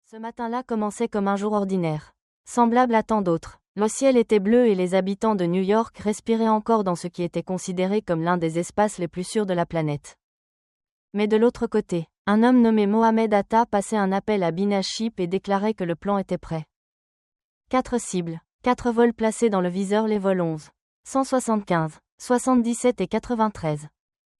Ce matin-là commençait comme un jour ordinaire. Semblable à tant d'autres, le ciel était bleu et les habitants de New York respiraient encore dans ce qui était considéré comme l'un des espaces les plus sûrs de la planète. Mais de l'autre côté, un homme nommé Mohamed Atta passait un appel à Binaship et déclarait que le plan était prêt. 4 cibles, 4 vols placés dans le viseur, les vols 11, 175, 77 et 93.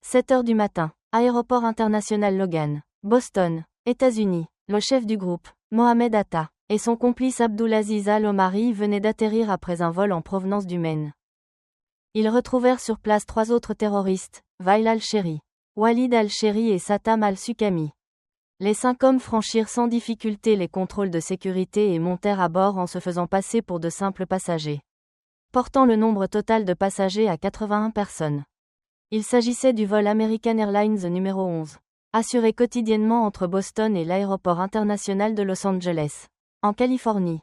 7 heures du matin, aéroport international Logan, Boston, États-Unis. Le chef du groupe, Mohamed Atta, et son complice Abdulaziz Al-Omari venaient d'atterrir après un vol en provenance du Maine. Ils retrouvèrent sur place 3 autres terroristes, Wael al-Sheri, Walid al-Sheri et Sattam al-Sukami. Les 5 hommes franchirent sans difficulté les contrôles de sécurité et montèrent à bord en se faisant passer pour de simples passagers, portant le nombre total de passagers à 81 personnes. Il s'agissait du vol American Airlines numéro 11. Assuré quotidiennement entre Boston et l'aéroport international de Los Angeles, en Californie.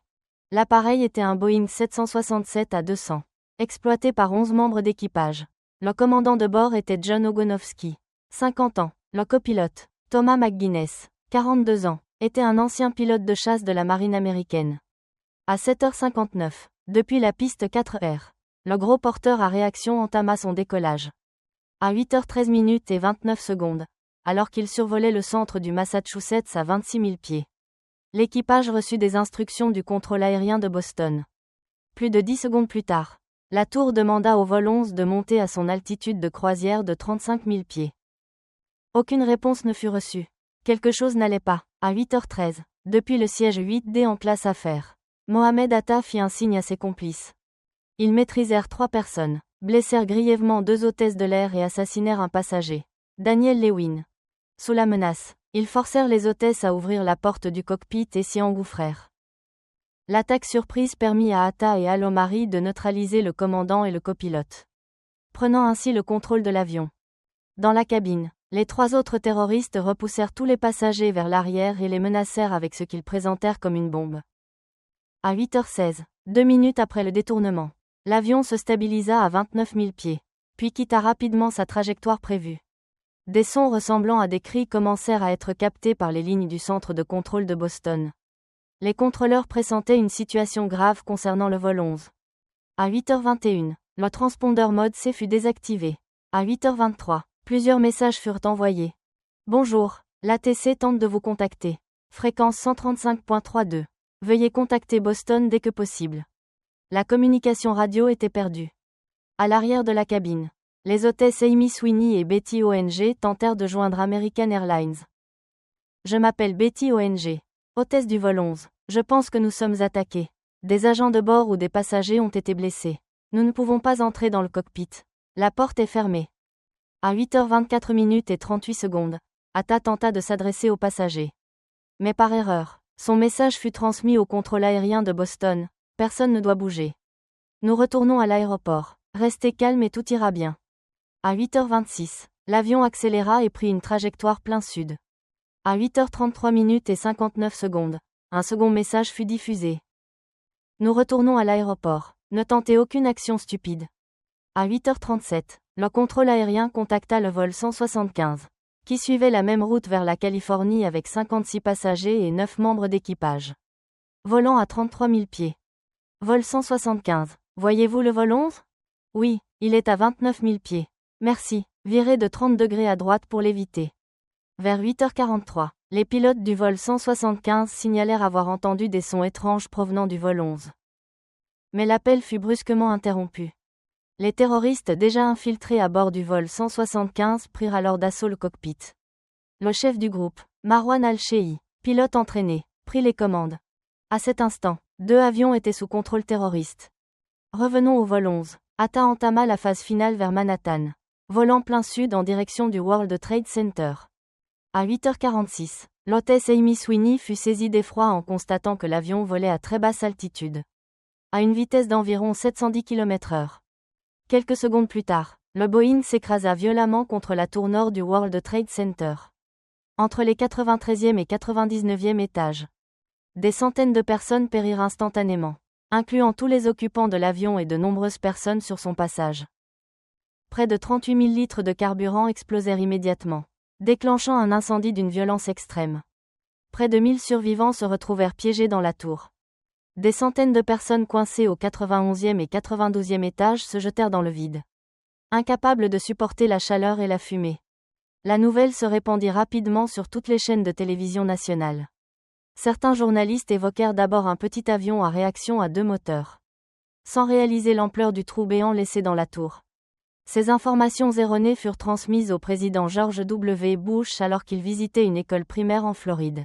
L'appareil était un Boeing 767-200, exploité par 11 membres d'équipage. Le commandant de bord était John Ogonowski, 50 ans. Le copilote, Thomas McGuinness, 42 ans, était un ancien pilote de chasse de la marine américaine. À 7h59, depuis la piste 4R, le gros porteur à réaction entama son décollage. À 8h13 et 29 secondes, alors qu'il survolait le centre du Massachusetts à 26 000 pieds. L'équipage reçut des instructions du contrôle aérien de Boston. Plus de 10 secondes plus tard, la tour demanda au vol 11 de monter à son altitude de croisière de 35 000 pieds. Aucune réponse ne fut reçue. Quelque chose n'allait pas. À 8h13, depuis le siège 8D en classe affaires, Mohamed Atta fit un signe à ses complices. Ils maîtrisèrent 3 personnes, blessèrent grièvement 2 hôtesses de l'air et assassinèrent un passager, Daniel Lewin. Sous la menace, ils forcèrent les hôtesses à ouvrir la porte du cockpit et s'y engouffrèrent. L'attaque surprise permit à Atta et Al-Omari de neutraliser le commandant et le copilote, prenant ainsi le contrôle de l'avion. Dans la cabine, les 3 autres terroristes repoussèrent tous les passagers vers l'arrière et les menacèrent avec ce qu'ils présentèrent comme une bombe. À 8h16, 2 minutes après le détournement, l'avion se stabilisa à 29 000 pieds, puis quitta rapidement sa trajectoire prévue. Des sons ressemblant à des cris commencèrent à être captés par les lignes du centre de contrôle de Boston. Les contrôleurs pressentaient une situation grave concernant le vol 11. À 8h21, le transpondeur mode C fut désactivé. À 8h23, plusieurs messages furent envoyés. Bonjour, l'ATC tente de vous contacter. Fréquence 135.32. Veuillez contacter Boston dès que possible. La communication radio était perdue. À l'arrière de la cabine, les hôtesses Amy Sweeney et Betty ONG tentèrent de joindre American Airlines. Je m'appelle Betty ONG, hôtesse du vol 11. Je pense que nous sommes attaqués. Des agents de bord ou des passagers ont été blessés. Nous ne pouvons pas entrer dans le cockpit. La porte est fermée. À 8h24 et 38 secondes, Atta tenta de s'adresser aux passagers. Mais par erreur, son message fut transmis au contrôle aérien de Boston. Personne ne doit bouger. Nous retournons à l'aéroport. Restez calme et tout ira bien. À 8h26, l'avion accéléra et prit une trajectoire plein sud. À 8h33 et 59 secondes, un second message fut diffusé. Nous retournons à l'aéroport. Ne tentez aucune action stupide. À 8h37, le contrôle aérien contacta le vol 175, qui suivait la même route vers la Californie avec 56 passagers et 9 membres d'équipage. Volant à 33 000 pieds. Vol 175. Voyez-vous le vol 11 ? Oui, il est à 29 000 pieds. Merci, virez de 30 degrés à droite pour l'éviter. Vers 8h43, les pilotes du vol 175 signalèrent avoir entendu des sons étranges provenant du vol 11. Mais l'appel fut brusquement interrompu. Les terroristes déjà infiltrés à bord du vol 175 prirent alors d'assaut le cockpit. Le chef du groupe, Marwan al-Shei, pilote entraîné, prit les commandes. À cet instant, 2 avions étaient sous contrôle terroriste. Revenons au vol 11. Atta entama la phase finale vers Manhattan, volant plein sud en direction du World Trade Center. À 8h46, l'hôtesse Amy Sweeney fut saisie d'effroi en constatant que l'avion volait à très basse altitude, à une vitesse d'environ 710 km/h. Quelques secondes plus tard, le Boeing s'écrasa violemment contre la tour nord du World Trade Center, entre les 93e et 99e étages. Des centaines de personnes périrent instantanément, incluant tous les occupants de l'avion et de nombreuses personnes sur son passage. Près de 38 000 litres de carburant explosèrent immédiatement, déclenchant un incendie d'une violence extrême. Près de 1000 survivants se retrouvèrent piégés dans la tour. Des centaines de personnes coincées au 91e et 92e étage se jetèrent dans le vide. Incapables de supporter la chaleur et la fumée. La nouvelle se répandit rapidement sur toutes les chaînes de télévision nationales. Certains journalistes évoquèrent d'abord un petit avion à réaction à 2 moteurs. Sans réaliser l'ampleur du trou béant laissé dans la tour. Ces informations erronées furent transmises au président George W. Bush alors qu'il visitait une école primaire en Floride.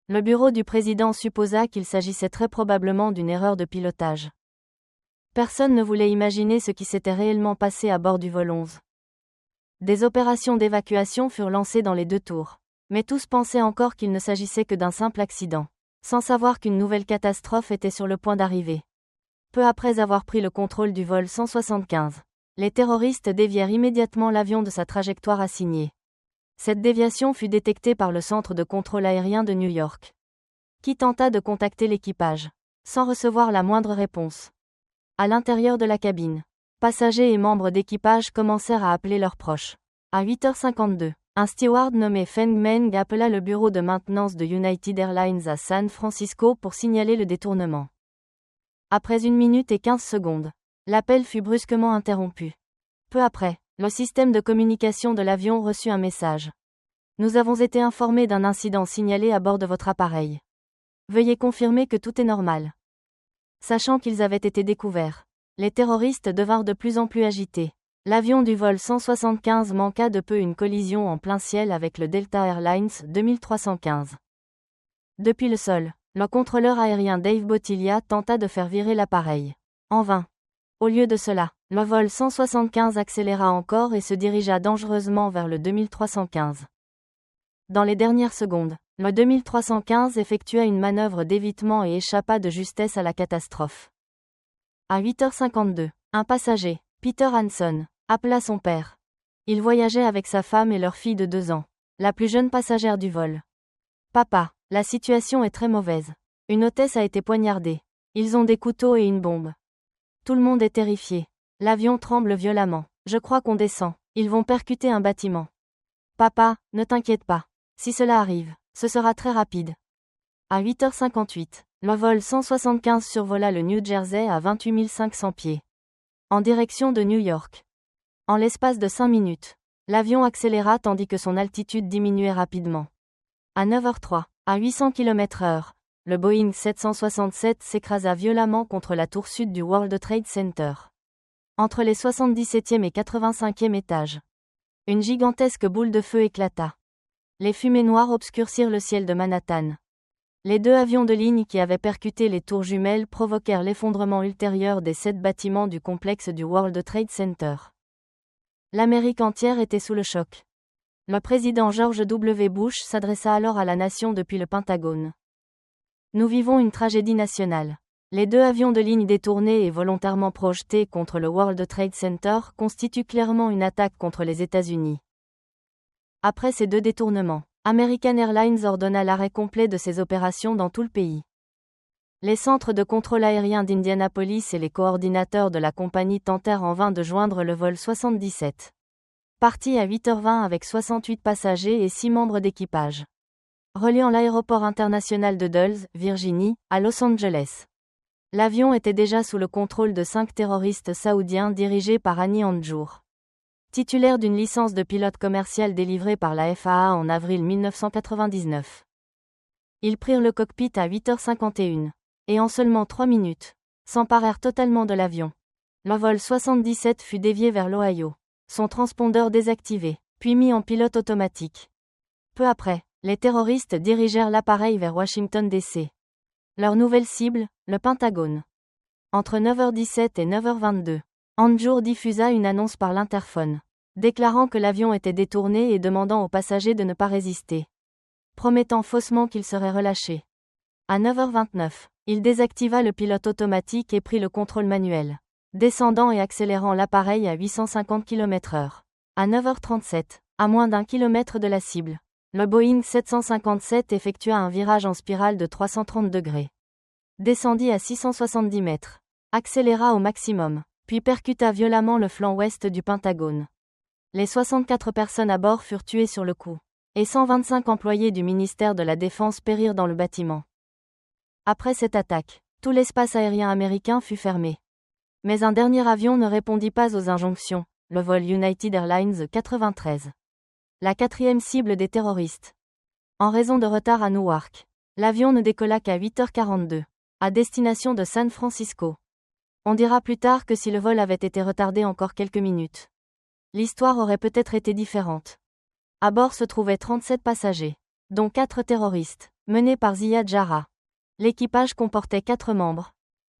Le bureau du président supposa qu'il s'agissait très probablement d'une erreur de pilotage. Personne ne voulait imaginer ce qui s'était réellement passé à bord du vol 11. Des opérations d'évacuation furent lancées dans les 2 tours. Mais tous pensaient encore qu'il ne s'agissait que d'un simple accident, sans savoir qu'une nouvelle catastrophe était sur le point d'arriver. Peu après avoir pris le contrôle du vol 175, les terroristes dévièrent immédiatement l'avion de sa trajectoire assignée. Cette déviation fut détectée par le centre de contrôle aérien de New York, qui tenta de contacter l'équipage, sans recevoir la moindre réponse. À l'intérieur de la cabine, passagers et membres d'équipage commencèrent à appeler leurs proches. À 8h52, un steward nommé Feng Meng appela le bureau de maintenance de United Airlines à San Francisco pour signaler le détournement. Après 1 minute et 15 secondes, l'appel fut brusquement interrompu. Peu après, le système de communication de l'avion reçut un message. Nous avons été informés d'un incident signalé à bord de votre appareil. Veuillez confirmer que tout est normal. Sachant qu'ils avaient été découverts, les terroristes devinrent de plus en plus agités. L'avion du vol 175 manqua de peu une collision en plein ciel avec le Delta Airlines 2315. Depuis le sol, le contrôleur aérien Dave Bottiglia tenta de faire virer l'appareil. En vain. Au lieu de cela, le vol 175 accéléra encore et se dirigea dangereusement vers le 2315. Dans les dernières secondes, le 2315 effectua une manœuvre d'évitement et échappa de justesse à la catastrophe. À 8h52, un passager, Peter Hanson, appela son père. Il voyageait avec sa femme et leur fille de 2 ans, la plus jeune passagère du vol. Papa, la situation est très mauvaise. Une hôtesse a été poignardée. Ils ont des couteaux et une bombe. Tout le monde est terrifié. L'avion tremble violemment. Je crois qu'on descend. Ils vont percuter un bâtiment. Papa, ne t'inquiète pas. Si cela arrive, ce sera très rapide. À 8h58, le vol 175 survola le New Jersey à 28 500 pieds. En direction de New York. En l'espace de 5 minutes, l'avion accéléra tandis que son altitude diminuait rapidement. À 9h03, à 800 km/h, le Boeing 767 s'écrasa violemment contre la tour sud du World Trade Center. Entre les 77e et 85e étages. Une gigantesque boule de feu éclata. Les fumées noires obscurcirent le ciel de Manhattan. Les 2 avions de ligne qui avaient percuté les tours jumelles provoquèrent l'effondrement ultérieur des 7 bâtiments du complexe du World Trade Center. L'Amérique entière était sous le choc. Le président George W. Bush s'adressa alors à la nation depuis le Pentagone. Nous vivons une tragédie nationale. Les 2 avions de ligne détournés et volontairement projetés contre le World Trade Center constituent clairement une attaque contre les États-Unis. Après ces 2 détournements, American Airlines ordonna l'arrêt complet de ses opérations dans tout le pays. Les centres de contrôle aérien d'Indianapolis et les coordinateurs de la compagnie tentèrent en vain de joindre le vol 77. Parti à 8h20 avec 68 passagers et 6 membres d'équipage. Reliant l'aéroport international de Dulles, Virginie, à Los Angeles. L'avion était déjà sous le contrôle de 5 terroristes saoudiens dirigés par Hani Hanjour. Titulaire d'une licence de pilote commercial délivrée par la FAA en avril 1999. Ils prirent le cockpit à 8h51. Et en seulement 3 minutes, s'emparèrent totalement de l'avion. Le vol 77 fut dévié vers l'Ohio. Son transpondeur désactivé, puis mis en pilote automatique. Peu après, les terroristes dirigèrent l'appareil vers Washington DC. Leur nouvelle cible, le Pentagone. Entre 9h17 et 9h22, Hanjour diffusa une annonce par l'interphone, déclarant que l'avion était détourné et demandant aux passagers de ne pas résister. Promettant faussement qu'ils seraient relâchés. À 9h29, il désactiva le pilote automatique et prit le contrôle manuel, descendant et accélérant l'appareil à 850 km/h. À 9h37, à moins d'1 kilomètre de la cible, le Boeing 757 effectua un virage en spirale de 330 degrés. Descendit à 670 mètres, accéléra au maximum, puis percuta violemment le flanc ouest du Pentagone. Les 64 personnes à bord furent tuées sur le coup, et 125 employés du ministère de la Défense périrent dans le bâtiment. Après cette attaque, tout l'espace aérien américain fut fermé. Mais un dernier avion ne répondit pas aux injonctions, le vol United Airlines 93. La quatrième cible des terroristes. En raison de retard à Newark, l'avion ne décolla qu'à 8h42, à destination de San Francisco. On dira plus tard que si le vol avait été retardé encore quelques minutes, l'histoire aurait peut-être été différente. À bord se trouvaient 37 passagers, dont 4 terroristes, menés par Ziad Jarrah. L'équipage comportait 4 membres.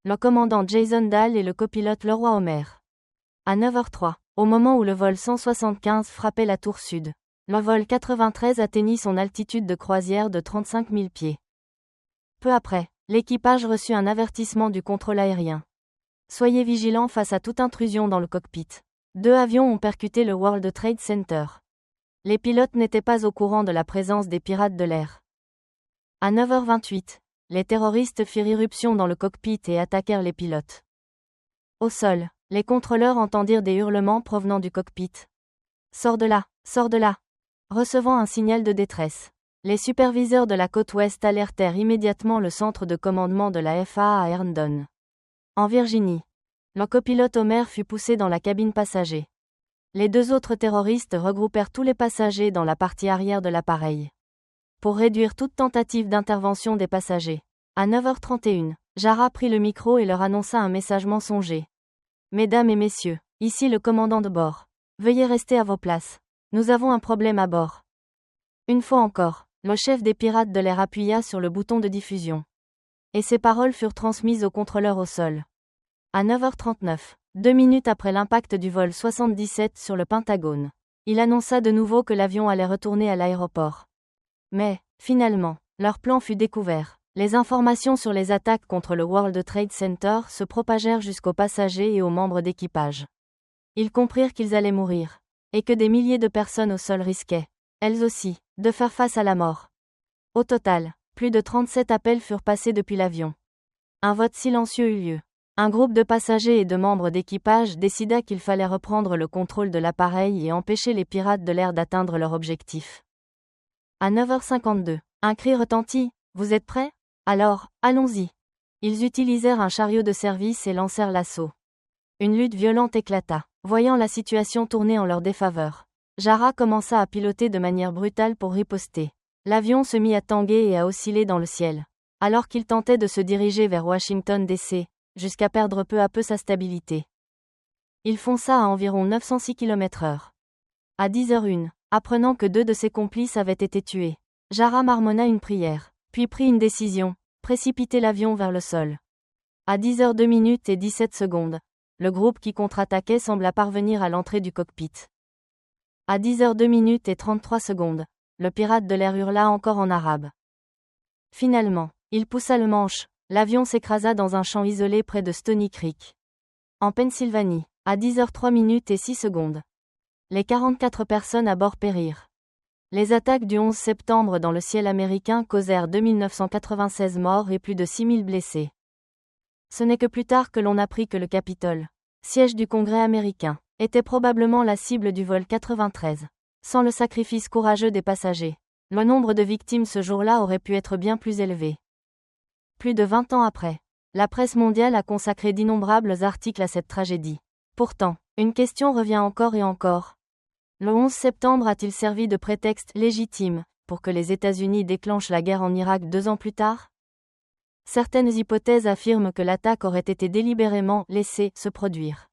Le commandant Jason Dahl et le copilote Leroy Homer. À 9h03, au moment où le vol 175 frappait la tour sud, le vol 93 atteignit son altitude de croisière de 35 000 pieds. Peu après, l'équipage reçut un avertissement du contrôle aérien. Soyez vigilants face à toute intrusion dans le cockpit. 2 avions ont percuté le World Trade Center. Les pilotes n'étaient pas au courant de la présence des pirates de l'air. À 9h28, les terroristes firent irruption dans le cockpit et attaquèrent les pilotes. Au sol, les contrôleurs entendirent des hurlements provenant du cockpit. Sors de là, sors de là. Recevant un signal de détresse, les superviseurs de la côte ouest alertèrent immédiatement le centre de commandement de la FAA à Herndon, en Virginie. Le copilote Homer fut poussé dans la cabine passager. Les 2 autres terroristes regroupèrent tous les passagers dans la partie arrière de l'appareil, pour réduire toute tentative d'intervention des passagers. À 9h31, Jarrah prit le micro et leur annonça un message mensonger. Mesdames et messieurs, ici le commandant de bord. Veuillez rester à vos places. Nous avons un problème à bord. Une fois encore, le chef des pirates de l'air appuya sur le bouton de diffusion. Et ces paroles furent transmises au contrôleur au sol. À 9h39, 2 minutes après l'impact du vol 77 sur le Pentagone, il annonça de nouveau que l'avion allait retourner à l'aéroport. Mais, finalement, leur plan fut découvert. Les informations sur les attaques contre le World Trade Center se propagèrent jusqu'aux passagers et aux membres d'équipage. Ils comprirent qu'ils allaient mourir, et que des milliers de personnes au sol risquaient, elles aussi, de faire face à la mort. Au total, plus de 37 appels furent passés depuis l'avion. Un vote silencieux eut lieu. Un groupe de passagers et de membres d'équipage décida qu'il fallait reprendre le contrôle de l'appareil et empêcher les pirates de l'air d'atteindre leur objectif. À 9h52, un cri retentit. « Vous êtes prêts ? Alors, allons-y !» Ils utilisèrent un chariot de service et lancèrent l'assaut. Une lutte violente éclata. Voyant la situation tourner en leur défaveur, Jarrah commença à piloter de manière brutale pour riposter. L'avion se mit à tanguer et à osciller dans le ciel, alors qu'il tentait de se diriger vers Washington DC, jusqu'à perdre peu à peu sa stabilité. Il fonça à environ 906 km/h. À 10h01, apprenant que 2 de ses complices avaient été tués, Jarrah marmonna une prière, puis prit une décision, précipiter l'avion vers le sol. À 10h02 et 17 secondes, le groupe qui contre-attaquait sembla parvenir à l'entrée du cockpit. À 10h02 et 33 secondes, le pirate de l'air hurla encore en arabe. Finalement, il poussa le manche, l'avion s'écrasa dans un champ isolé près de Stony Creek, en Pennsylvanie, à 10h03 et 6 secondes. Les 44 personnes à bord périrent. Les attaques du 11 septembre dans le ciel américain causèrent 2996 morts et plus de 6000 blessés. Ce n'est que plus tard que l'on apprit que le Capitole, siège du Congrès américain, était probablement la cible du vol 93. Sans le sacrifice courageux des passagers, le nombre de victimes ce jour-là aurait pu être bien plus élevé. Plus de 20 ans après, la presse mondiale a consacré d'innombrables articles à cette tragédie. Pourtant, une question revient encore et encore. Le 11 septembre a-t-il servi de prétexte légitime pour que les États-Unis déclenchent la guerre en Irak 2 ans plus tard ? Certaines hypothèses affirment que l'attaque aurait été délibérément laissée se produire,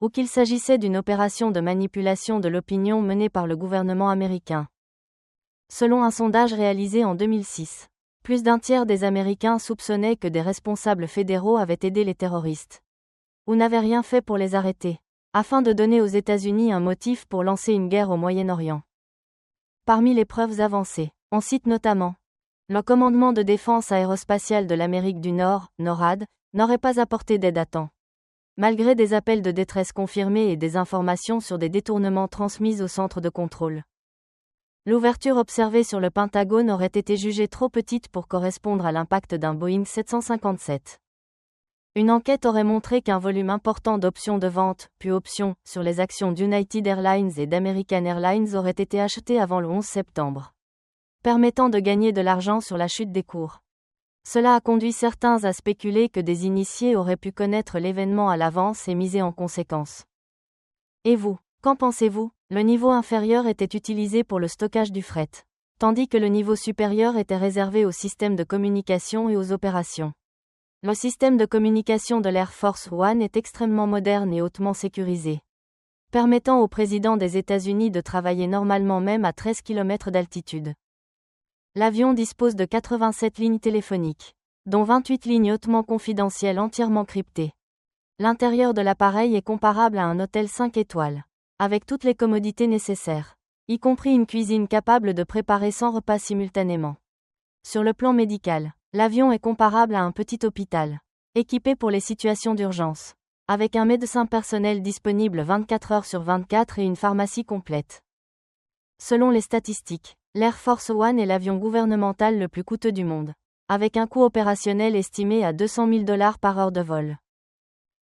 ou qu'il s'agissait d'une opération de manipulation de l'opinion menée par le gouvernement américain. Selon un sondage réalisé en 2006, plus d'un tiers des Américains soupçonnaient que des responsables fédéraux avaient aidé les terroristes, ou n'avaient rien fait pour les arrêter, afin de donner aux États-Unis un motif pour lancer une guerre au Moyen-Orient. Parmi les preuves avancées, on cite notamment le commandement de défense aérospatiale de l'Amérique du Nord, NORAD, n'aurait pas apporté d'aide à temps, malgré des appels de détresse confirmés et des informations sur des détournements transmises au centre de contrôle. L'ouverture observée sur le Pentagone aurait été jugée trop petite pour correspondre à l'impact d'un Boeing 757. Une enquête aurait montré qu'un volume important d'options de vente, puis options, sur les actions d'United Airlines et d'American Airlines aurait été acheté avant le 11 septembre, permettant de gagner de l'argent sur la chute des cours. Cela a conduit certains à spéculer que des initiés auraient pu connaître l'événement à l'avance et miser en conséquence. Et vous, qu'en pensez-vous? Le niveau inférieur était utilisé pour le stockage du fret, tandis que le niveau supérieur était réservé aux systèmes de communication et aux opérations. Le système de communication de l'Air Force One est extrêmement moderne et hautement sécurisé, permettant au président des États-Unis de travailler normalement même à 13 km d'altitude. L'avion dispose de 87 lignes téléphoniques, dont 28 lignes hautement confidentielles entièrement cryptées. L'intérieur de l'appareil est comparable à un hôtel 5 étoiles, avec toutes les commodités nécessaires, y compris une cuisine capable de préparer 100 repas simultanément. Sur le plan médical, l'avion est comparable à un petit hôpital, équipé pour les situations d'urgence, avec un médecin personnel disponible 24 heures sur 24 et une pharmacie complète. Selon les statistiques, l'Air Force One est l'avion gouvernemental le plus coûteux du monde, avec un coût opérationnel estimé à $200 000 par heure de vol.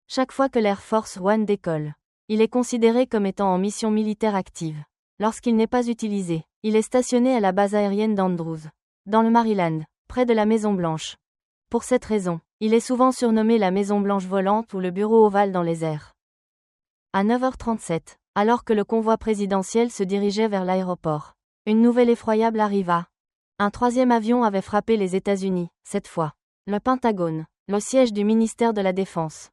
Chaque fois que l'Air Force One décolle, il est considéré comme étant en mission militaire active. Lorsqu'il n'est pas utilisé, il est stationné à la base aérienne d'Andrews, dans le Maryland, près de la Maison-Blanche. Pour cette raison, il est souvent surnommé la Maison-Blanche volante ou le bureau ovale dans les airs. À 9h37, alors que le convoi présidentiel se dirigeait vers l'aéroport, une nouvelle effroyable arriva. Un troisième avion avait frappé les États-Unis, cette fois. Le Pentagone, le siège du ministère de la Défense.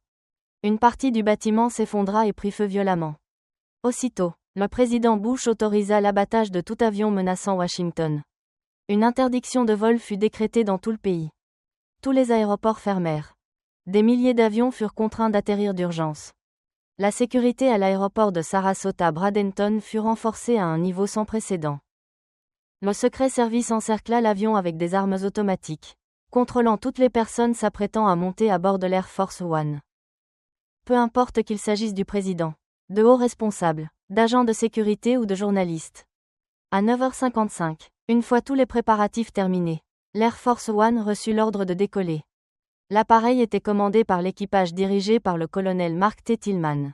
Une partie du bâtiment s'effondra et prit feu violemment. Aussitôt, le président Bush autorisa l'abattage de tout avion menaçant Washington. Une interdiction de vol fut décrétée dans tout le pays. Tous les aéroports fermèrent. Des milliers d'avions furent contraints d'atterrir d'urgence. La sécurité à l'aéroport de Sarasota-Bradenton fut renforcée à un niveau sans précédent. Le secret service encercla l'avion avec des armes automatiques, contrôlant toutes les personnes s'apprêtant à monter à bord de l'Air Force One. Peu importe qu'il s'agisse du président, de hauts responsables, d'agents de sécurité ou de journalistes. À 9h55, une fois tous les préparatifs terminés, l'Air Force One reçut l'ordre de décoller. L'appareil était commandé par l'équipage dirigé par le colonel Mark T. Tillman.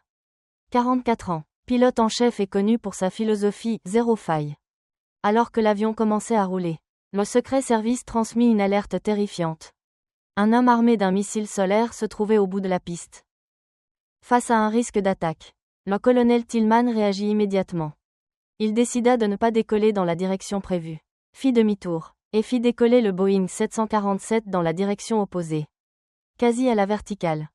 44 ans, pilote en chef et connu pour sa philosophie « zéro faille ». Alors que l'avion commençait à rouler, le secret service transmit une alerte terrifiante. Un homme armé d'un missile solaire se trouvait au bout de la piste. Face à un risque d'attaque, le colonel Tillman réagit immédiatement. Il décida de ne pas décoller dans la direction prévue, fit demi-tour, et fit décoller le Boeing 747 dans la direction opposée, quasi à la verticale.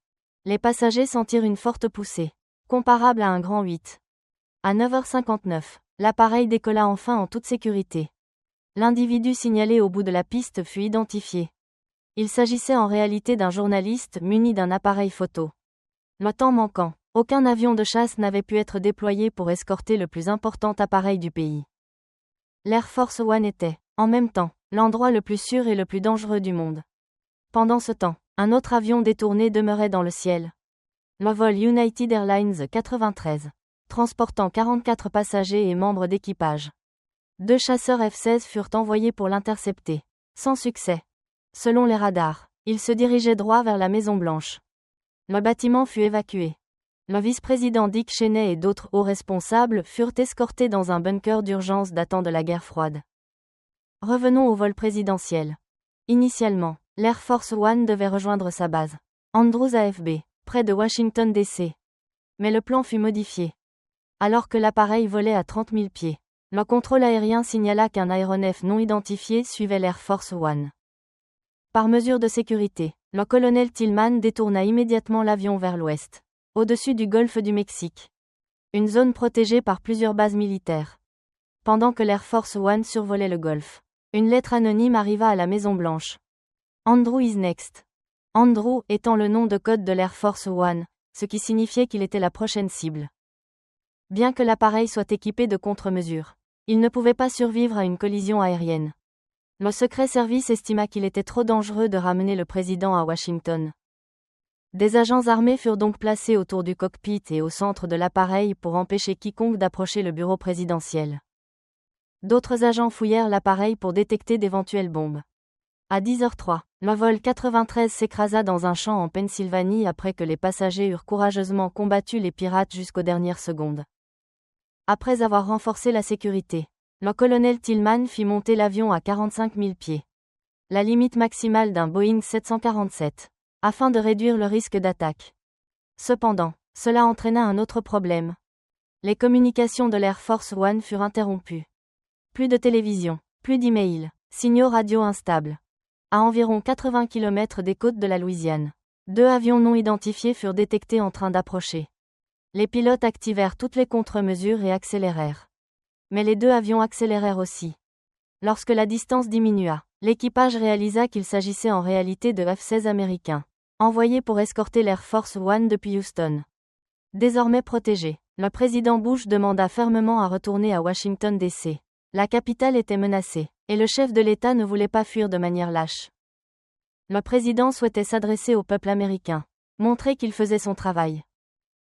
Les passagers sentirent une forte poussée, comparable à un grand 8. À 9h59, l'appareil décolla enfin en toute sécurité. L'individu signalé au bout de la piste fut identifié. Il s'agissait en réalité d'un journaliste muni d'un appareil photo. Le temps manquant, aucun avion de chasse n'avait pu être déployé pour escorter le plus important appareil du pays. L'Air Force One était, en même temps, l'endroit le plus sûr et le plus dangereux du monde. Pendant ce temps, un autre avion détourné demeurait dans le ciel. Le vol United Airlines 93, transportant 44 passagers et membres d'équipage. 2 chasseurs F-16 furent envoyés pour l'intercepter, sans succès. Selon les radars, ils se dirigeaient droit vers la Maison-Blanche. Le bâtiment fut évacué. Le vice-président Dick Cheney et d'autres hauts responsables furent escortés dans un bunker d'urgence datant de la guerre froide. Revenons au vol présidentiel. Initialement, l'Air Force One devait rejoindre sa base, Andrews AFB, près de Washington DC. Mais le plan fut modifié. Alors que l'appareil volait à 30 000 pieds, le contrôle aérien signala qu'un aéronef non identifié suivait l'Air Force One. Par mesure de sécurité, le colonel Tillman détourna immédiatement l'avion vers l'ouest, au-dessus du golfe du Mexique. Une zone protégée par plusieurs bases militaires. Pendant que l'Air Force One survolait le golfe, une lettre anonyme arriva à la Maison-Blanche. Andrew is next. Andrew étant le nom de code de l'Air Force One, ce qui signifiait qu'il était la prochaine cible. Bien que l'appareil soit équipé de contre-mesures, il ne pouvait pas survivre à une collision aérienne. Le secret service estima qu'il était trop dangereux de ramener le président à Washington. Des agents armés furent donc placés autour du cockpit et au centre de l'appareil pour empêcher quiconque d'approcher le bureau présidentiel. D'autres agents fouillèrent l'appareil pour détecter d'éventuelles bombes. À 10h03, Le vol 93 s'écrasa dans un champ en Pennsylvanie après que les passagers eurent courageusement combattu les pirates jusqu'aux dernières secondes. Après avoir renforcé la sécurité, le colonel Tillman fit monter l'avion à 45 000 pieds. La limite maximale d'un Boeing 747, afin de réduire le risque d'attaque. Cependant, cela entraîna un autre problème. Les communications de l'Air Force One furent interrompues. Plus de télévision, plus d'emails, signaux radio instables. À environ 80 km des côtes de la Louisiane, 2 avions non identifiés furent détectés en train d'approcher. Les pilotes activèrent toutes les contre-mesures et accélérèrent. Mais les 2 avions accélérèrent aussi. Lorsque la distance diminua, l'équipage réalisa qu'il s'agissait en réalité de F-16 américains, envoyés pour escorter l'Air Force One depuis Houston. Désormais protégé, le président Bush demanda fermement à retourner à Washington D.C. La capitale était menacée, et le chef de l'État ne voulait pas fuir de manière lâche. Le président souhaitait s'adresser au peuple américain, montrer qu'il faisait son travail.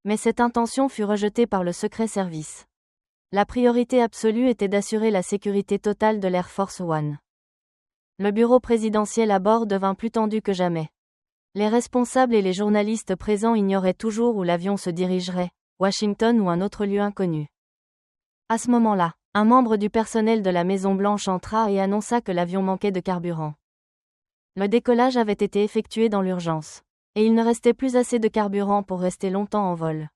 Mais cette intention fut rejetée par le Secret Service. La priorité absolue était d'assurer la sécurité totale de l'Air Force One. Le bureau présidentiel à bord devint plus tendu que jamais. Les responsables et les journalistes présents ignoraient toujours où l'avion se dirigerait, Washington ou un autre lieu inconnu. À ce moment-là, un membre du personnel de la Maison-Blanche entra et annonça que l'avion manquait de carburant. Le décollage avait été effectué dans l'urgence, et il ne restait plus assez de carburant pour rester longtemps en vol.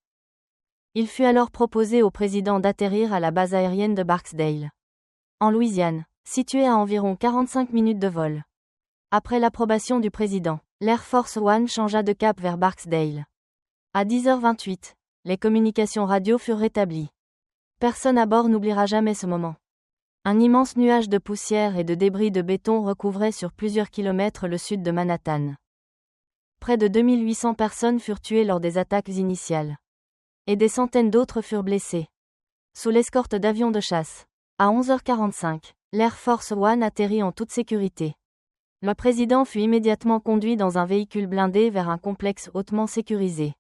Il fut alors proposé au président d'atterrir à la base aérienne de Barksdale, en Louisiane, située à environ 45 minutes de vol. Après l'approbation du président, l'Air Force One changea de cap vers Barksdale. À 10h28, les communications radio furent rétablies. Personne à bord n'oubliera jamais ce moment. Un immense nuage de poussière et de débris de béton recouvrait sur plusieurs kilomètres le sud de Manhattan. Près de 2800 personnes furent tuées lors des attaques initiales. Et des centaines d'autres furent blessées. Sous l'escorte d'avions de chasse, à 11h45, l'Air Force One atterrit en toute sécurité. Le président fut immédiatement conduit dans un véhicule blindé vers un complexe hautement sécurisé,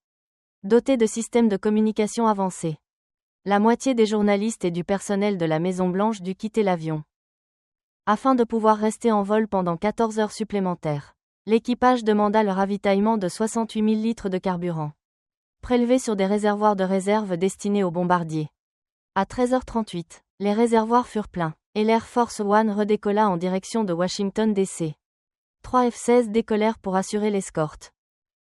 doté de systèmes de communication avancés. La moitié des journalistes et du personnel de la Maison-Blanche dut quitter l'avion. Afin de pouvoir rester en vol pendant 14 heures supplémentaires, l'équipage demanda le ravitaillement de 68 000 litres de carburant, prélevés sur des réservoirs de réserve destinés aux bombardiers. À 13h38, les réservoirs furent pleins, et l'Air Force One redécolla en direction de Washington D.C. 3 F-16 décollèrent pour assurer l'escorte.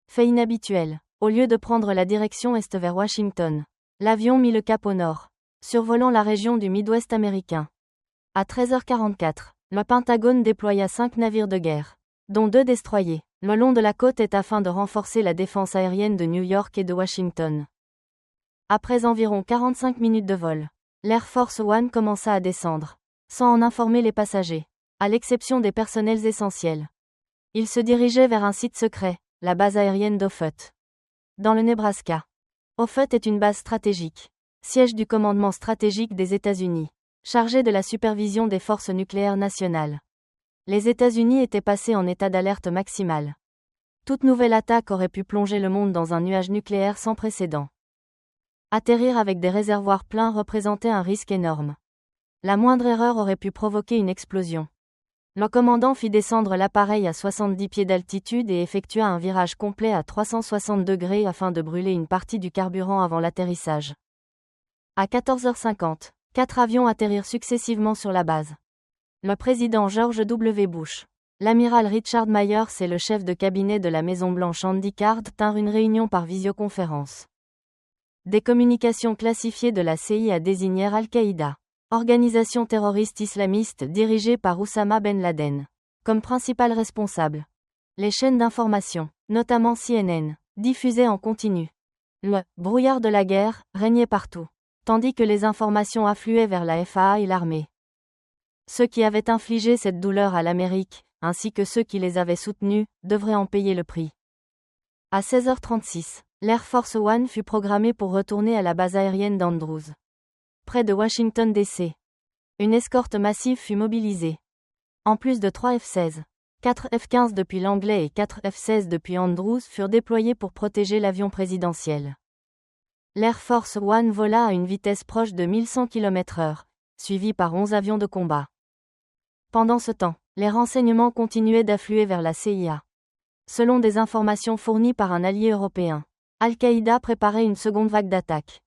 Fait inhabituel, au lieu de prendre la direction est vers Washington, l'avion mit le cap au nord, survolant la région du Midwest américain. À 13h44, le Pentagone déploya 5 navires de guerre, dont 2 destroyers, le long de la côte est afin de renforcer la défense aérienne de New York et de Washington. Après environ 45 minutes de vol, l'Air Force One commença à descendre, sans en informer les passagers, à l'exception des personnels essentiels. Il se dirigeait vers un site secret, la base aérienne d'Offutt, dans le Nebraska. Offutt est une base stratégique, siège du commandement stratégique des États-Unis, chargé de la supervision des forces nucléaires nationales. Les États-Unis étaient passés en état d'alerte maximale. Toute nouvelle attaque aurait pu plonger le monde dans un nuage nucléaire sans précédent. Atterrir avec des réservoirs pleins représentait un risque énorme. La moindre erreur aurait pu provoquer une explosion. Le commandant fit descendre l'appareil à 70 pieds d'altitude et effectua un virage complet à 360 degrés afin de brûler une partie du carburant avant l'atterrissage. À 14h50, 4 avions atterrirent successivement sur la base. Le président George W. Bush, l'amiral Richard Myers et le chef de cabinet de la Maison-Blanche Andy Card tinrent une réunion par visioconférence. Des communications classifiées de la CIA désignèrent Al-Qaïda, organisation terroriste islamiste dirigée par Oussama Ben Laden, comme principal responsable. Les chaînes d'information, notamment CNN, diffusaient en continu. Le « brouillard de la guerre » régnait partout, tandis que les informations affluaient vers la FAA et l'armée. Ceux qui avaient infligé cette douleur à l'Amérique, ainsi que ceux qui les avaient soutenus, devraient en payer le prix. À 16h36, l'Air Force One fut programmée pour retourner à la base aérienne d'Andrews, près de Washington D.C. Une escorte massive fut mobilisée. En plus de 3 F-16, 4 F-15 depuis Langley et 4 F-16 depuis Andrews furent déployés pour protéger l'avion présidentiel. L'Air Force One vola à une vitesse proche de 1100 km/h, suivi par 11 avions de combat. Pendant ce temps, les renseignements continuaient d'affluer vers la CIA. Selon des informations fournies par un allié européen, Al-Qaïda préparait une seconde vague d'attaques.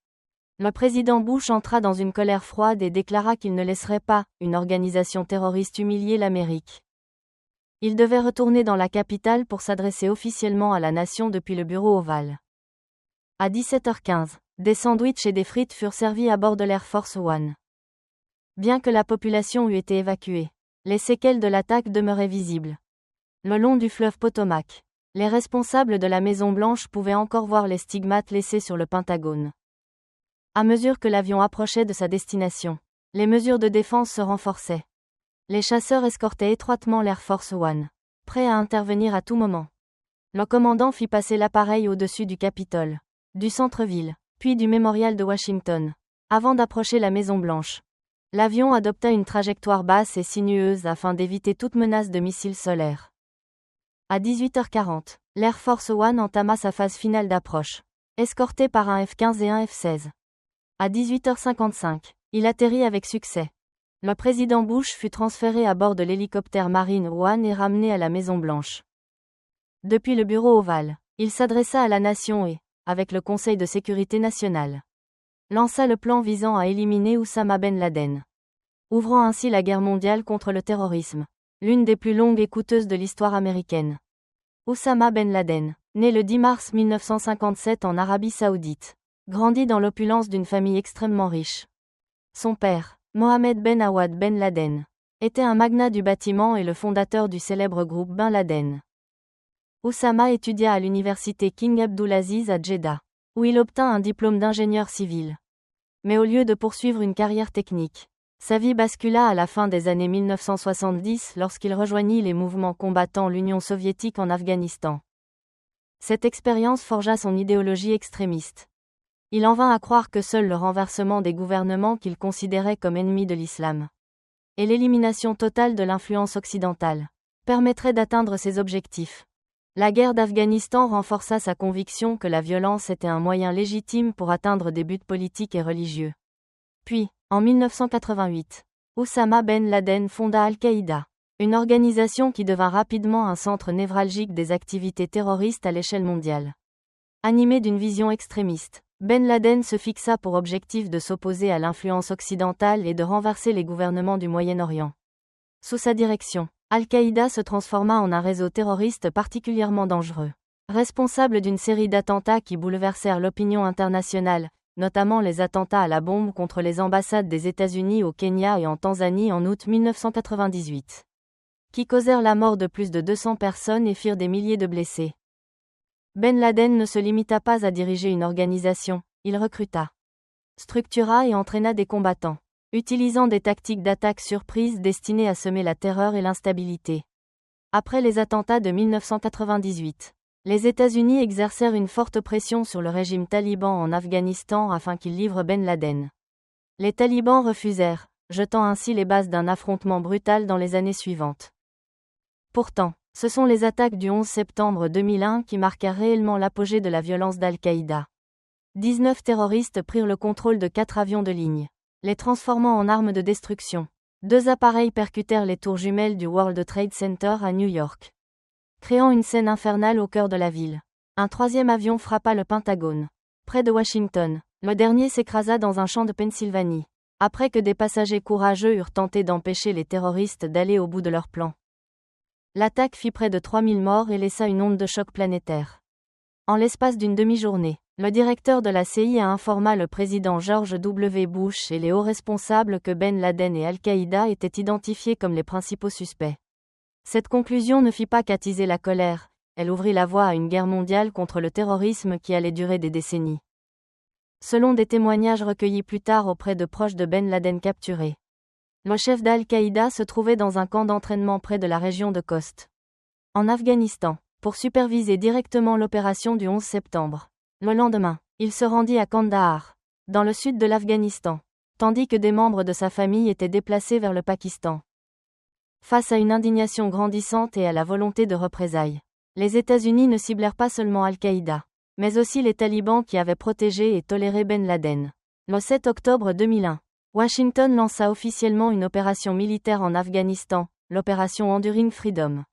Le président Bush entra dans une colère froide et déclara qu'il ne laisserait pas une organisation terroriste humilier l'Amérique. Il devait retourner dans la capitale pour s'adresser officiellement à la nation depuis le bureau ovale. À 17h15, des sandwichs et des frites furent servis à bord de l'Air Force One. Bien que la population eût été évacuée, les séquelles de l'attaque demeuraient visibles. Le long du fleuve Potomac, les responsables de la Maison-Blanche pouvaient encore voir les stigmates laissés sur le Pentagone. À mesure que l'avion approchait de sa destination, les mesures de défense se renforçaient. Les chasseurs escortaient étroitement l'Air Force One, prêts à intervenir à tout moment. Le commandant fit passer l'appareil au-dessus du Capitole, du centre-ville, puis du mémorial de Washington, avant d'approcher la Maison-Blanche. L'avion adopta une trajectoire basse et sinueuse afin d'éviter toute menace de missiles solaires. À 18h40, l'Air Force One entama sa phase finale d'approche, escorté par un F-15 et un F-16. À 18h55, il atterrit avec succès. Le président Bush fut transféré à bord de l'hélicoptère Marine One et ramené à la Maison-Blanche. Depuis le bureau ovale, il s'adressa à la nation et, avec le Conseil de sécurité nationale, lança le plan visant à éliminer Oussama Ben Laden, ouvrant ainsi la guerre mondiale contre le terrorisme, l'une des plus longues et coûteuses de l'histoire américaine. Oussama Ben Laden, né le 10 mars 1957 en Arabie Saoudite, grandit dans l'opulence d'une famille extrêmement riche. Son père, Mohamed Ben Awad Ben Laden, était un magnat du bâtiment et le fondateur du célèbre groupe Ben Laden. Oussama étudia à l'université King Abdulaziz à Jeddah, où il obtint un diplôme d'ingénieur civil. Mais au lieu de poursuivre une carrière technique, sa vie bascula à la fin des années 1970 lorsqu'il rejoignit les mouvements combattant l'Union soviétique en Afghanistan. Cette expérience forgea son idéologie extrémiste. Il en vint à croire que seul le renversement des gouvernements qu'il considérait comme ennemis de l'islam, et l'élimination totale de l'influence occidentale, permettrait d'atteindre ses objectifs. La guerre d'Afghanistan renforça sa conviction que la violence était un moyen légitime pour atteindre des buts politiques et religieux. Puis, en 1988, Oussama Ben Laden fonda Al-Qaïda, une organisation qui devint rapidement un centre névralgique des activités terroristes à l'échelle mondiale. Animé d'une vision extrémiste, Ben Laden se fixa pour objectif de s'opposer à l'influence occidentale et de renverser les gouvernements du Moyen-Orient. Sous sa direction, Al-Qaïda se transforma en un réseau terroriste particulièrement dangereux, responsable d'une série d'attentats qui bouleversèrent l'opinion internationale, notamment les attentats à la bombe contre les ambassades des États-Unis au Kenya et en Tanzanie en août 1998, qui causèrent la mort de plus de 200 personnes et firent des milliers de blessés. Ben Laden ne se limita pas à diriger une organisation, il recruta, structura et entraîna des combattants, utilisant des tactiques d'attaque surprise destinées à semer la terreur et l'instabilité. Après les attentats de 1998, les États-Unis exercèrent une forte pression sur le régime taliban en Afghanistan afin qu'il livre Ben Laden. Les talibans refusèrent, jetant ainsi les bases d'un affrontement brutal dans les années suivantes. Pourtant, ce sont les attaques du 11 septembre 2001 qui marquèrent réellement l'apogée de la violence d'Al-Qaïda. 19 terroristes prirent le contrôle de 4 avions de ligne, les transformant en armes de destruction. 2 appareils percutèrent les tours jumelles du World Trade Center à New York, créant une scène infernale au cœur de la ville. Un 3e avion frappa le Pentagone, près de Washington. Le dernier s'écrasa dans un champ de Pennsylvanie, après que des passagers courageux eurent tenté d'empêcher les terroristes d'aller au bout de leur plan. L'attaque fit près de 3000 morts et laissa une onde de choc planétaire. En l'espace d'une demi-journée, le directeur de la CIA informa le président George W. Bush et les hauts responsables que Ben Laden et Al-Qaïda étaient identifiés comme les principaux suspects. Cette conclusion ne fit pas qu'attiser la colère, elle ouvrit la voie à une guerre mondiale contre le terrorisme qui allait durer des décennies. Selon des témoignages recueillis plus tard auprès de proches de Ben Laden capturés, le chef d'Al-Qaïda se trouvait dans un camp d'entraînement près de la région de Khost, en Afghanistan, pour superviser directement l'opération du 11 septembre. Le lendemain, il se rendit à Kandahar, dans le sud de l'Afghanistan, tandis que des membres de sa famille étaient déplacés vers le Pakistan. Face à une indignation grandissante et à la volonté de représailles, les États-Unis ne ciblèrent pas seulement Al-Qaïda, mais aussi les talibans qui avaient protégé et toléré Ben Laden. Le 7 octobre 2001, Washington lança officiellement une opération militaire en Afghanistan, l'opération Enduring Freedom.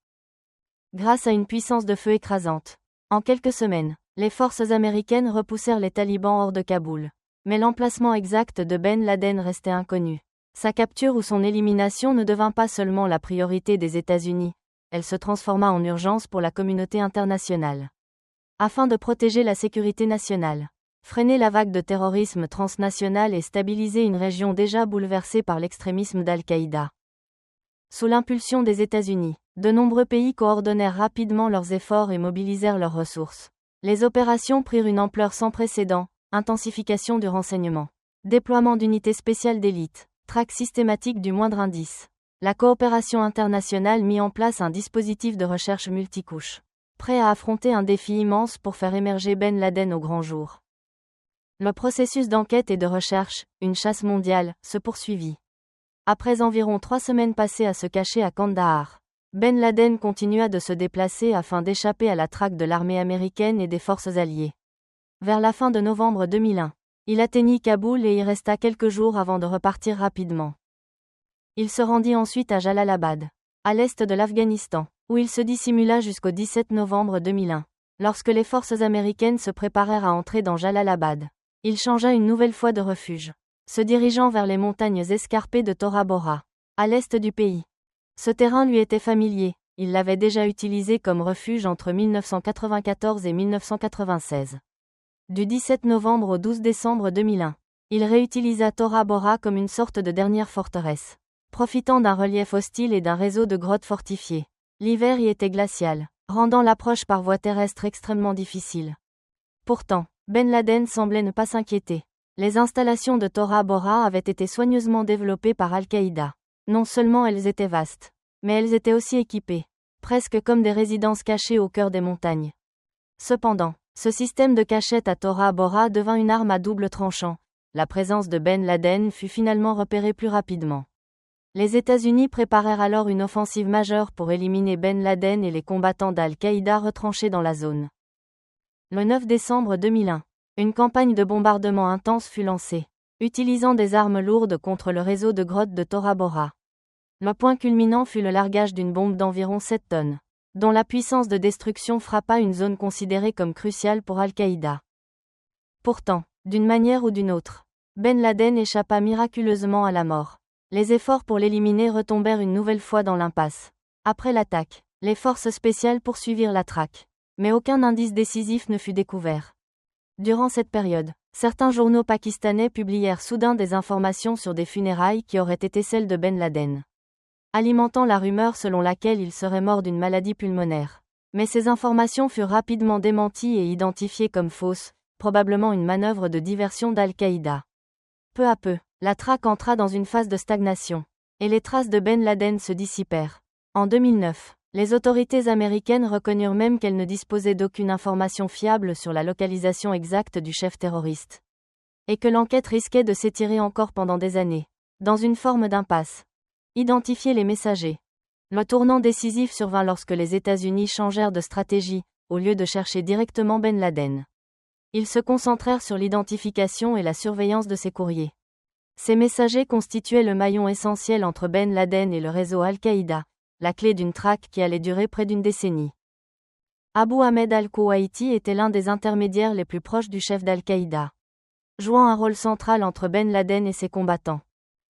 Grâce à une puissance de feu écrasante. En quelques semaines, les forces américaines repoussèrent les talibans hors de Kaboul. Mais l'emplacement exact de Ben Laden restait inconnu. Sa capture ou son élimination ne devint pas seulement la priorité des États-Unis, elle se transforma en urgence pour la communauté internationale. Afin de protéger la sécurité nationale, freiner la vague de terrorisme transnational et stabiliser une région déjà bouleversée par l'extrémisme d'Al-Qaïda. Sous l'impulsion des États-Unis, de nombreux pays coordonnèrent rapidement leurs efforts et mobilisèrent leurs ressources. Les opérations prirent une ampleur sans précédent, intensification du renseignement, déploiement d'unités spéciales d'élite, traque systématique du moindre indice. La coopération internationale mit en place un dispositif de recherche multicouche, prêt à affronter un défi immense pour faire émerger Ben Laden au grand jour. Le processus d'enquête et de recherche, une chasse mondiale, se poursuivit. Après environ 3 semaines passées à se cacher à Kandahar, Ben Laden continua de se déplacer afin d'échapper à la traque de l'armée américaine et des forces alliées. Vers la fin de novembre 2001, il atteignit Kaboul et y resta quelques jours avant de repartir rapidement. Il se rendit ensuite à Jalalabad, à l'est de l'Afghanistan, où il se dissimula jusqu'au 17 novembre 2001. Lorsque les forces américaines se préparèrent à entrer dans Jalalabad, il changea une nouvelle fois de refuge, se dirigeant vers les montagnes escarpées de Tora Bora, à l'est du pays. Ce terrain lui était familier, il l'avait déjà utilisé comme refuge entre 1994 et 1996. Du 17 novembre au 12 décembre 2001, il réutilisa Tora Bora comme une sorte de dernière forteresse. Profitant d'un relief hostile et d'un réseau de grottes fortifiées. L'hiver y était glacial, rendant l'approche par voie terrestre extrêmement difficile. Pourtant, Ben Laden semblait ne pas s'inquiéter. Les installations de Tora Bora avaient été soigneusement développées par Al-Qaïda. Non seulement elles étaient vastes, mais elles étaient aussi équipées, presque comme des résidences cachées au cœur des montagnes. Cependant, ce système de cachette à Tora Bora devint une arme à double tranchant. La présence de Ben Laden fut finalement repérée plus rapidement. Les États-Unis préparèrent alors une offensive majeure pour éliminer Ben Laden et les combattants d'Al-Qaïda retranchés dans la zone. Le 9 décembre 2001, une campagne de bombardement intense fut lancée, utilisant des armes lourdes contre le réseau de grottes de Tora Bora. Le point culminant fut le largage d'une bombe d'environ 7 tonnes, dont la puissance de destruction frappa une zone considérée comme cruciale pour Al-Qaïda. Pourtant, d'une manière ou d'une autre, Ben Laden échappa miraculeusement à la mort. Les efforts pour l'éliminer retombèrent une nouvelle fois dans l'impasse. Après l'attaque, les forces spéciales poursuivirent la traque. Mais aucun indice décisif ne fut découvert. Durant cette période, certains journaux pakistanais publièrent soudain des informations sur des funérailles qui auraient été celles de Ben Laden, alimentant la rumeur selon laquelle il serait mort d'une maladie pulmonaire. Mais ces informations furent rapidement démenties et identifiées comme fausses, probablement une manœuvre de diversion d'Al-Qaïda. Peu à peu, la traque entra dans une phase de stagnation, et les traces de Ben Laden se dissipèrent. En 2009, les autorités américaines reconnurent même qu'elles ne disposaient d'aucune information fiable sur la localisation exacte du chef terroriste. Et que l'enquête risquait de s'étirer encore pendant des années, dans une forme d'impasse. Identifier les messagers. Le tournant décisif survint lorsque les États-Unis changèrent de stratégie, au lieu de chercher directement Ben Laden. Ils se concentrèrent sur l'identification et la surveillance de ses courriers. Ces messagers constituaient le maillon essentiel entre Ben Laden et le réseau Al-Qaïda, la clé d'une traque qui allait durer près d'une décennie. Abu Ahmed al-Kuwaiti était l'un des intermédiaires les plus proches du chef d'Al-Qaïda, jouant un rôle central entre Ben Laden et ses combattants.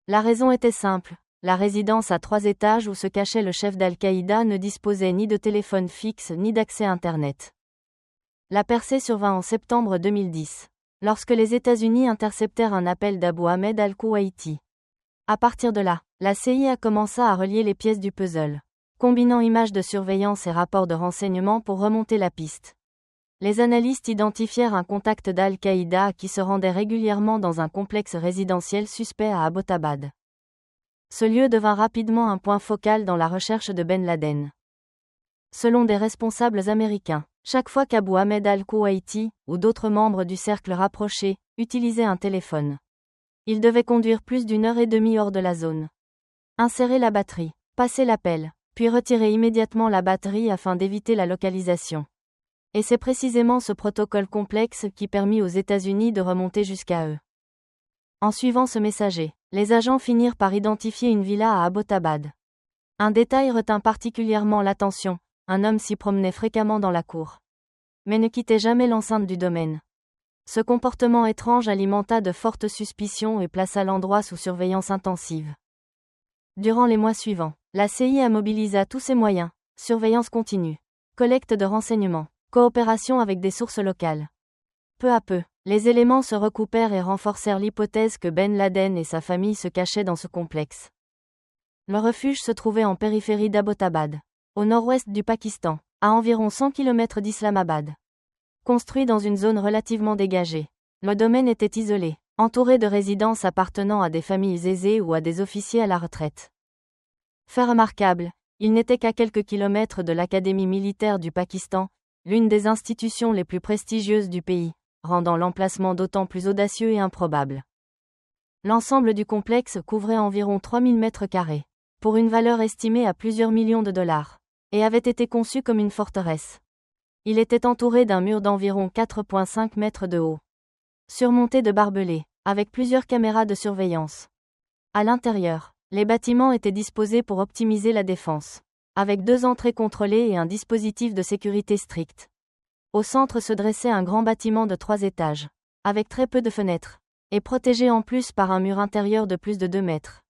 La raison était simple, la résidence à 3 étages où se cachait le chef d'Al-Qaïda ne disposait ni de téléphone fixe ni d'accès à Internet. La percée survint en septembre 2010. Lorsque les États-Unis interceptèrent un appel d'Abu Ahmed al-Kuwaiti. À partir de là, la CIA commença à relier les pièces du puzzle, combinant images de surveillance et rapports de renseignement pour remonter la piste. Les analystes identifièrent un contact d'Al-Qaïda qui se rendait régulièrement dans un complexe résidentiel suspect à Abbottabad. Ce lieu devint rapidement un point focal dans la recherche de Ben Laden. Selon des responsables américains, chaque fois qu'Abu Ahmed al-Kuwaiti, ou d'autres membres du cercle rapproché, utilisaient un téléphone, il devait conduire plus d'une heure et demie hors de la zone. Insérer la batterie, passer l'appel, puis retirer immédiatement la batterie afin d'éviter la localisation. Et c'est précisément ce protocole complexe qui permit aux États-Unis de remonter jusqu'à eux. En suivant ce messager, les agents finirent par identifier une villa à Abbottabad. Un détail retint particulièrement l'attention, un homme s'y promenait fréquemment dans la cour, mais ne quittait jamais l'enceinte du domaine. Ce comportement étrange alimenta de fortes suspicions et plaça l'endroit sous surveillance intensive. Durant les mois suivants, la CIA mobilisa tous ses moyens, surveillance continue, collecte de renseignements, coopération avec des sources locales. Peu à peu, les éléments se recoupèrent et renforcèrent l'hypothèse que Ben Laden et sa famille se cachaient dans ce complexe. Le refuge se trouvait en périphérie d'Abbottabad, au nord-ouest du Pakistan, à environ 100 km d'Islamabad. Construit dans une zone relativement dégagée, le domaine était isolé, entouré de résidences appartenant à des familles aisées ou à des officiers à la retraite. Fait remarquable, il n'était qu'à quelques kilomètres de l'Académie militaire du Pakistan, l'une des institutions les plus prestigieuses du pays, rendant l'emplacement d'autant plus audacieux et improbable. L'ensemble du complexe couvrait environ 3000 mètres carrés, pour une valeur estimée à plusieurs millions de dollars, et avait été conçu comme une forteresse. Il était entouré d'un mur d'environ 4,5 mètres de haut, surmonté de barbelés, avec plusieurs caméras de surveillance. À l'intérieur, les bâtiments étaient disposés pour optimiser la défense, avec 2 entrées contrôlées et un dispositif de sécurité strict. Au centre se dressait un grand bâtiment de 3 étages, avec très peu de fenêtres, et protégé en plus par un mur intérieur de plus de 2 mètres.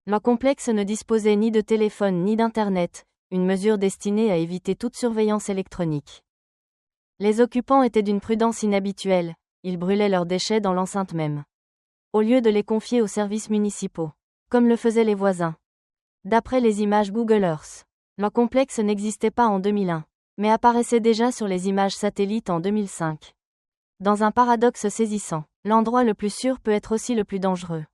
Le complexe ne disposait ni de téléphone ni d'internet, une mesure destinée à éviter toute surveillance électronique. Les occupants étaient d'une prudence inhabituelle, ils brûlaient leurs déchets dans l'enceinte même, au lieu de les confier aux services municipaux, comme le faisaient les voisins. D'après les images Google Earth, le complexe n'existait pas en 2001, mais apparaissait déjà sur les images satellites en 2005. Dans un paradoxe saisissant, l'endroit le plus sûr peut être aussi le plus dangereux.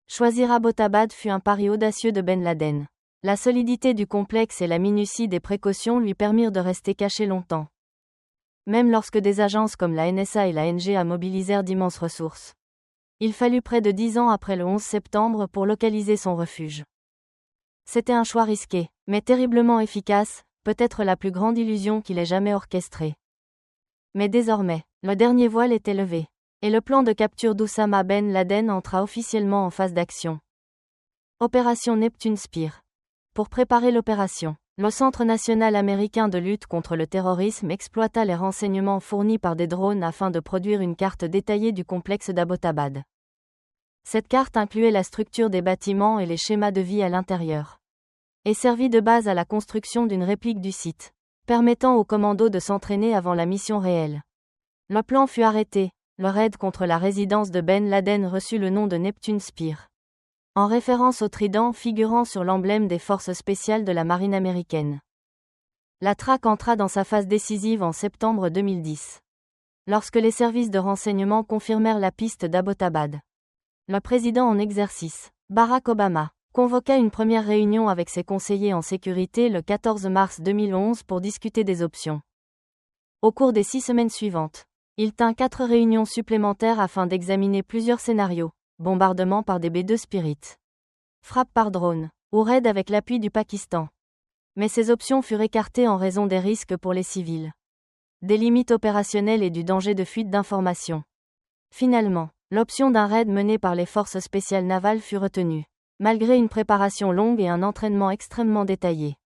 Choisir Abbottabad fut un pari audacieux de Ben Laden. La solidité du complexe et la minutie des précautions lui permirent de rester caché longtemps. Même lorsque des agences comme la NSA et la NGA mobilisèrent d'immenses ressources. Il fallut près de 10 ans après le 11 septembre pour localiser son refuge. C'était un choix risqué, mais terriblement efficace, peut-être la plus grande illusion qu'il ait jamais orchestrée. Mais désormais, le dernier voile était levé, et le plan de capture d'Oussama Ben Laden entra officiellement en phase d'action. Opération Neptune Spear. Pour préparer l'opération, le Centre national américain de lutte contre le terrorisme exploita les renseignements fournis par des drones afin de produire une carte détaillée du complexe d'Abbottabad. Cette carte incluait la structure des bâtiments et les schémas de vie à l'intérieur, et servit de base à la construction d'une réplique du site, permettant aux commandos de s'entraîner avant la mission réelle. Le plan fut arrêté, le raid contre la résidence de Ben Laden reçut le nom de Neptune Spear, en référence au trident figurant sur l'emblème des forces spéciales de la marine américaine. La traque entra dans sa phase décisive en septembre 2010, lorsque les services de renseignement confirmèrent la piste d'Abbottabad. Le président en exercice, Barack Obama, convoqua une première réunion avec ses conseillers en sécurité le 14 mars 2011 pour discuter des options. Au cours des 6 semaines suivantes, il tint 4 réunions supplémentaires afin d'examiner plusieurs scénarios: bombardement par des B-2 Spirit, frappe par drone, ou raid avec l'appui du Pakistan. Mais ces options furent écartées en raison des risques pour les civils, des limites opérationnelles et du danger de fuite d'informations. Finalement, l'option d'un raid mené par les forces spéciales navales fut retenue, malgré une préparation longue et un entraînement extrêmement détaillé.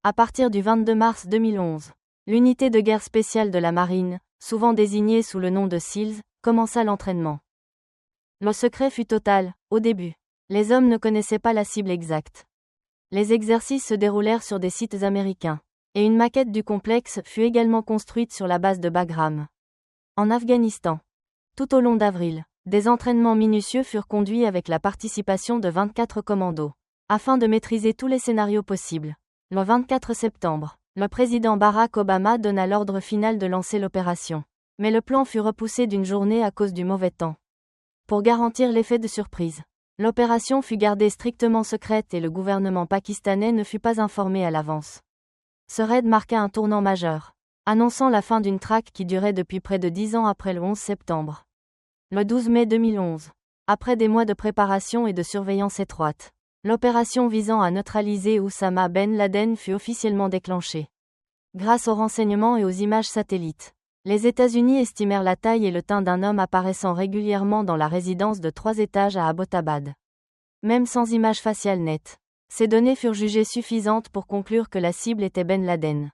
À partir du 22 mars 2011, l'unité de guerre spéciale de la marine, souvent désignée sous le nom de SEALs, commença l'entraînement. Le secret fut total, au début. Les hommes ne connaissaient pas la cible exacte. Les exercices se déroulèrent sur des sites américains, et une maquette du complexe fut également construite sur la base de Bagram, en Afghanistan. Tout au long d'avril, des entraînements minutieux furent conduits avec la participation de 24 commandos, afin de maîtriser tous les scénarios possibles. Le 24 septembre, le président Barack Obama donna l'ordre final de lancer l'opération. Mais le plan fut repoussé d'une journée à cause du mauvais temps. Pour garantir l'effet de surprise, l'opération fut gardée strictement secrète et le gouvernement pakistanais ne fut pas informé à l'avance. Ce raid marqua un tournant majeur, annonçant la fin d'une traque qui durait depuis près de 10 ans après le 11 septembre. Le 12 mai 2011, après des mois de préparation et de surveillance étroite, l'opération visant à neutraliser Oussama Ben Laden fut officiellement déclenchée. Grâce aux renseignements et aux images satellites, Les États-Unis estimèrent la taille et le teint d'un homme apparaissant régulièrement dans la résidence de 3 étages à Abbottabad. Même sans image faciale nette, ces données furent jugées suffisantes pour conclure que la cible était Ben Laden.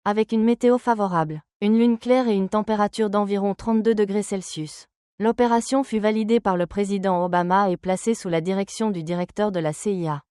Avec une météo favorable, une lune claire et une température d'environ 32 degrés Celsius, l'opération fut validée par le président Obama et placée sous la direction du directeur de la CIA.